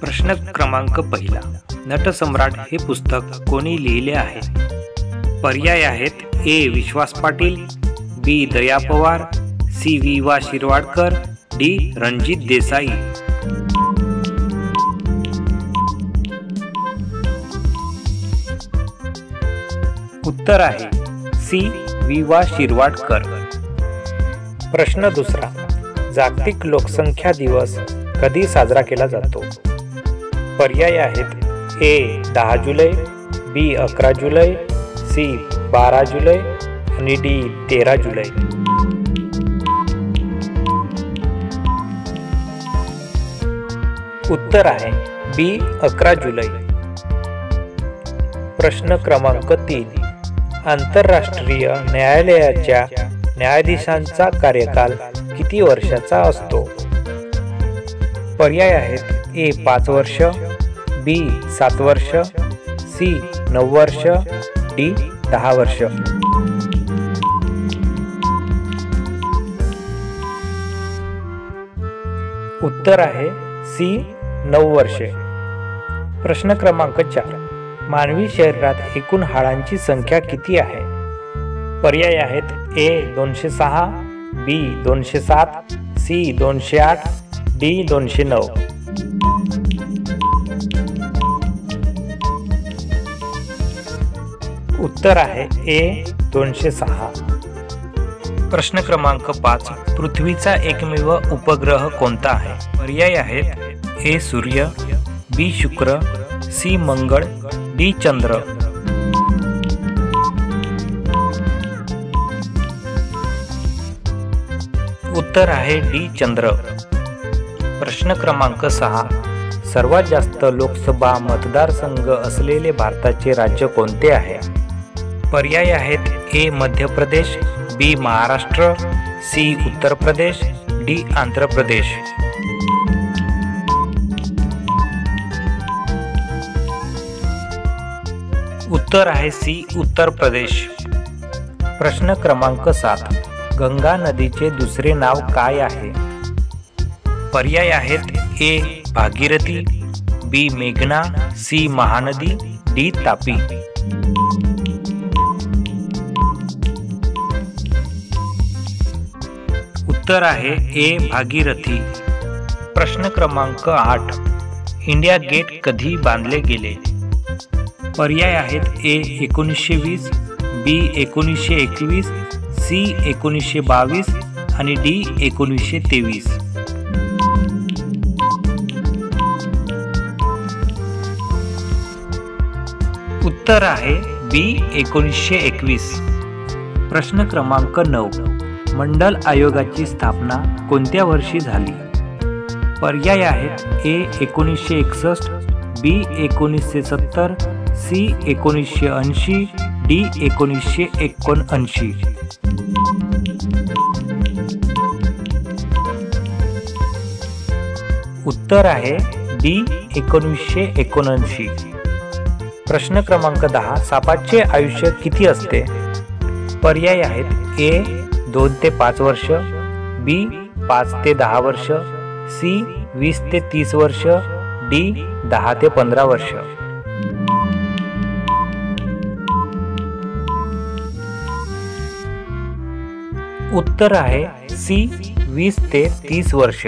प्रश्न क्रमांक पहिला. नटसम्राट हे पुस्तक कोणी लिहिले आहे? पर्याय आहेत ए. विश्वास पाटील, बी. दया पवार, सी. वि. वा. शिरवाडकर, डी. रणजित देसाई. उत्तर आहे सी. वि. वा. शिरवाडकर. प्रश्न दुसरा. जागतिक लोकसंख्या दिवस कधी साजरा केला जातो? पर्याय आहेत ए. 10 जुलै, बी. 11 जुलै, सी. 12 जुलै आणि डी. 13 जुलै. उत्तर आहे बी. 11 जुलै. प्रश्न क्रमांक 3. आंतरराष्ट्रीय न्यायालयाच्या न्यायाधीशांचा कार्यकाल किती वर्षाचा असतो? पर्याय आहेत ए. 5 वर्ष, बी. 7 वर्ष, सी. 9 वर्ष, डी. 10 वर्ष. उत्तर आहे सी. 9 वर्षे. प्रश्न क्रमांक 4. मानवी शरीरात एकूण हाडांची संख्या किती आहे? पर्याय आहेत ए. 206, बी. 207, सी. 208, डी. 209. उत्तर आहे ए. 206. प्रश्न क्रमांक 5. पृथ्वीचा एकमेव उपग्रह कोणता आहे? पर्याय आहेत ए. सूर्य, बी. शुक्र, सी. मंगळ, डी. चंद्र. उत्तर आहे डी. चंद्र. प्रश्न क्रमांक 6. सर्वात जास्त लोकसभा मतदारसंघ असलेले भारताचे राज्य कोणते आहे? पर्याय आहेत ए. मध्य प्रदेश, बी. महाराष्ट्र, सी. उत्तर प्रदेश, डी. आंध्र प्रदेश. उत्तर आहे सी. उत्तर प्रदेश. प्रश्न क्रमांक 7. गंगा नदीचे दुसरे नाव काय आहे? पर्याय आहेत ए. भागीरथी, बी. मेघना, सी. महानदी, डी. तापी. उत्तर आहे ए. भागीरथी. प्रश्न क्रमांक 8. इंडिया गेट कधी बांधले गेले? पर्याय आहेत ए. 1920, बी. 1921, सी. 1922 आणि डी. 1923. उत्तर आहे बी. 1921. प्रश्न क्रमांक 9. मंडल आयोगाची स्थापना कोणत्या वर्षी झाली? पर्याय आहेत ए. 1961, बी. 1970, सी. 1980, डी. 1979. उत्तर आहे डी. 1979. प्रश्न क्रमांक 10. सापाचे आयुष्य किती असते? पर्याय आहेत ए. 2 ते 5 वर्ष, बी. 5 ते 10 वर्ष, सी. 20 ते 30 वर्ष, डी. 10 ते 15 वर्ष. उत्तर आहे सी. 20 ते 30 वर्ष.